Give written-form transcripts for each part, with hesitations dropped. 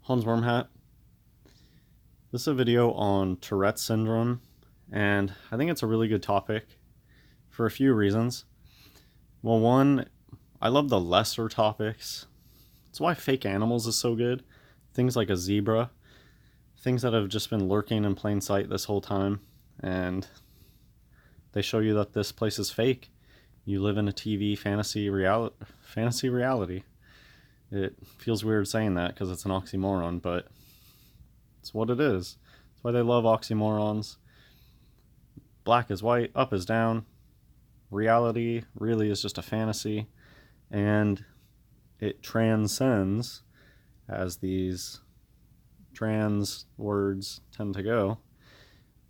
Hans Wormhat. This is a video on Tourette syndrome, and I think it's a really good topic for a few reasons. Well, one, I love the lesser topics. It's why fake animals is so good. Things like a zebra, things that have just been lurking in plain sight this whole time, and they show you that this place is fake. You live in a TV fantasy reality. It feels weird saying that because it's an oxymoron, but it's what it is. That's why they love oxymorons. Black is white, up is down. Reality really is just a fantasy, and it transcends, as these trans words tend to go,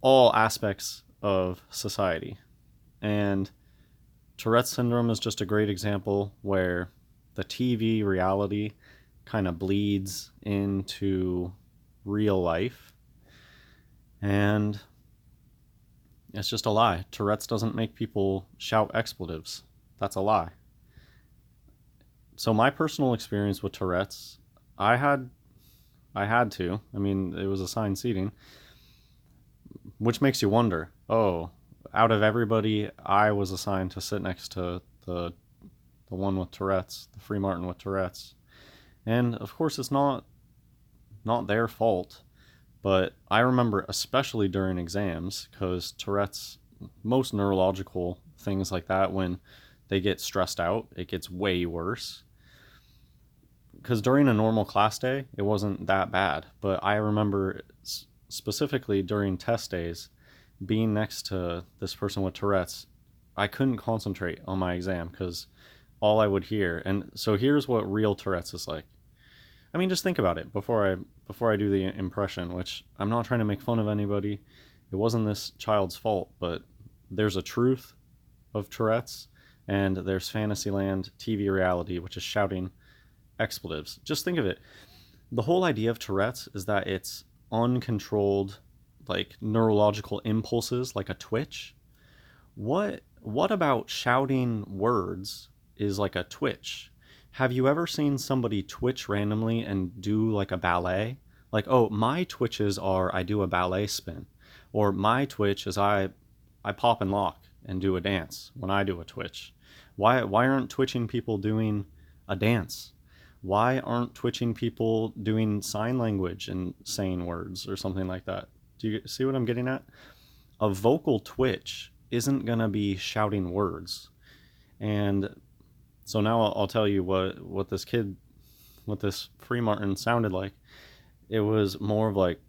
all aspects of society. And Tourette syndrome is just a great example where the TV reality kind of bleeds into real life, and it's just a lie. Tourette's doesn't make people shout expletives. That's a lie. So my personal experience with Tourette's, I had to. I mean, it was assigned seating, which makes you wonder, oh, out of everybody, I was assigned to sit next to the one with Tourette's, the Free Martin with Tourette's. And of course it's not their fault, but I remember especially during exams, because Tourette's, most neurological things like that, when they get stressed out, it gets way worse. Because during a normal class day, it wasn't that bad, but I remember specifically during test days, being next to this person with Tourette's, I couldn't concentrate on my exam because all I would hear. And so here's what real Tourette's is like. I mean, just think about it before I do the impression, which I'm not trying to make fun of anybody. It wasn't this child's fault, but there's a truth of Tourette's, and there's Fantasyland TV reality, which is shouting expletives. Just think of it. The whole idea of Tourette's is that it's uncontrolled, like neurological impulses, like a twitch. What about shouting words is like a twitch? Have you ever seen somebody twitch randomly and do like a ballet? Like, oh, my twitches are I do a ballet spin, or my twitch is I pop and lock and do a dance when I do a twitch. Why aren't twitching people doing a dance? Why aren't twitching people doing sign language and saying words or something like that? Do you see what I'm getting at? A vocal twitch isn't gonna be shouting words. And so now I'll tell you what this kid, what this Free Martin sounded like. It was more of like,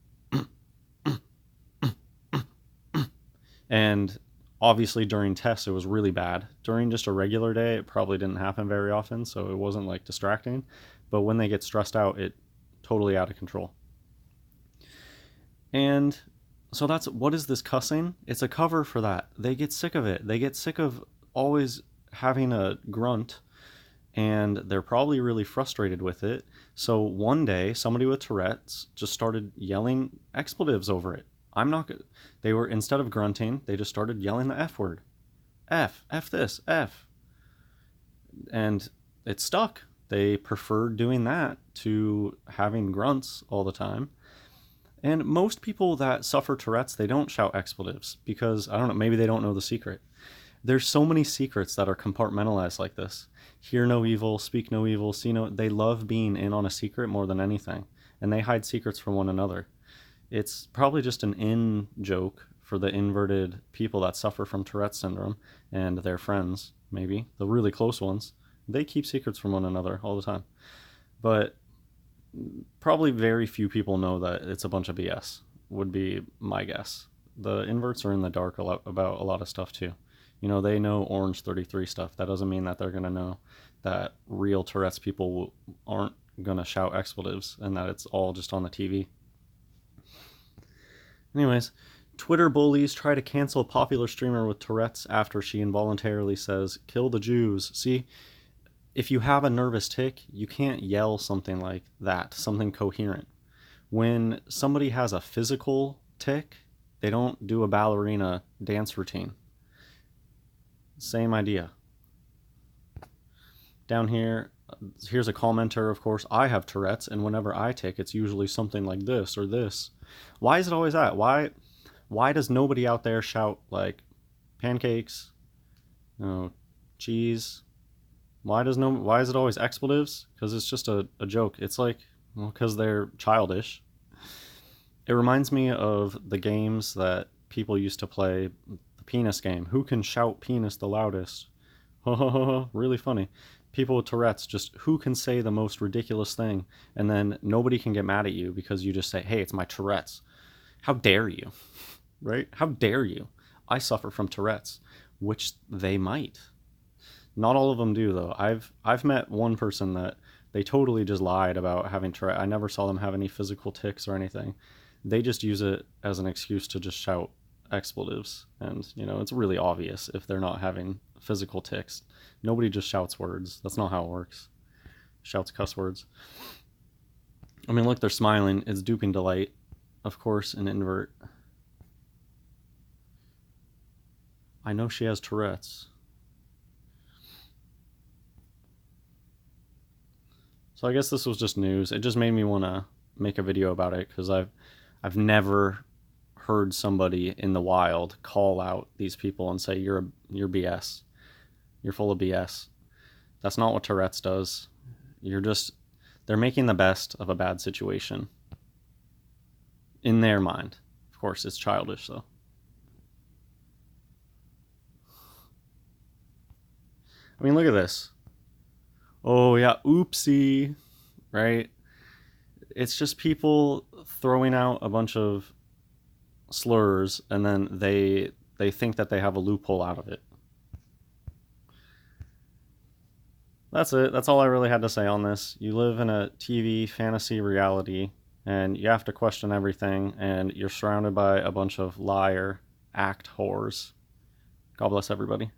and obviously during tests it was really bad. During just a regular day, it probably didn't happen very often, so it wasn't like distracting. But when they get stressed out, it totally out of control. And so that's, what is this cussing? It's a cover for that. They get sick of it. They get sick of always having a grunt, and they're probably really frustrated with it. So one day, somebody with Tourette's just started yelling expletives over it. They were, instead of grunting, they just started yelling the F word. F this, F. And it stuck. They preferred doing that to having grunts all the time. And most people that suffer Tourette's, they don't shout expletives because, I don't know, maybe they don't know the secret. There's so many secrets that are compartmentalized like this. Hear no evil, speak no evil, see no... They love being in on a secret more than anything. And they hide secrets from one another. It's probably just an in joke for the inverted people that suffer from Tourette syndrome and their friends, maybe, the really close ones. They keep secrets from one another all the time. But probably very few people know that it's a bunch of BS, would be my guess. The inverts are in the dark about a lot of stuff too. You know, they know Orange 33 stuff. That doesn't mean that they're going to know that real Tourette's people aren't going to shout expletives and that it's all just on the TV. Anyways, Twitter bullies try to cancel a popular streamer with Tourette's after she involuntarily says, "Kill the Jews." See, if you have a nervous tic, you can't yell something like that, something coherent. When somebody has a physical tic, they don't do a ballerina dance routine. Same idea. Down here, Here's a commenter, of course, I have Tourette's, and whenever I tick, it's usually something like this or this. Why is it always that? Why does nobody out there shout like pancakes, cheese? Why is it always expletives? Because it's just a joke. It's like, well, because they're childish. It reminds me of the games that people used to play, the penis game. Who can shout penis the loudest? Really funny. People with Tourette's, just who can say the most ridiculous thing, and then nobody can get mad at you because you just say, hey, it's my Tourette's. How dare you? Right? How dare you? I suffer from Tourette's, which they might. Not all of them do, though. I've met one person that they totally just lied about having Tourette. I never saw them have any physical tics or anything. They just use it as an excuse to just shout expletives, and it's really obvious if they're not having physical tics. Nobody just shouts words. That's not how it works. Shouts cuss words. I mean, look, they're smiling. It's duping delight, of course, an invert. I know she has Tourette's. So I guess this was just news. It just made me want to make a video about it because I've never heard somebody in the wild call out these people and say you're BS. You're full of BS. That's not what Tourette's does. They're making the best of a bad situation. In their mind. Of course, it's childish though. I mean, look at this. Oh yeah, oopsie, right? It's just people throwing out a bunch of slurs and then they think that they have a loophole out of it. That's it. That's all I really had to say on this. You live in a TV fantasy reality and you have to question everything and you're surrounded by a bunch of liar act whores. God bless everybody.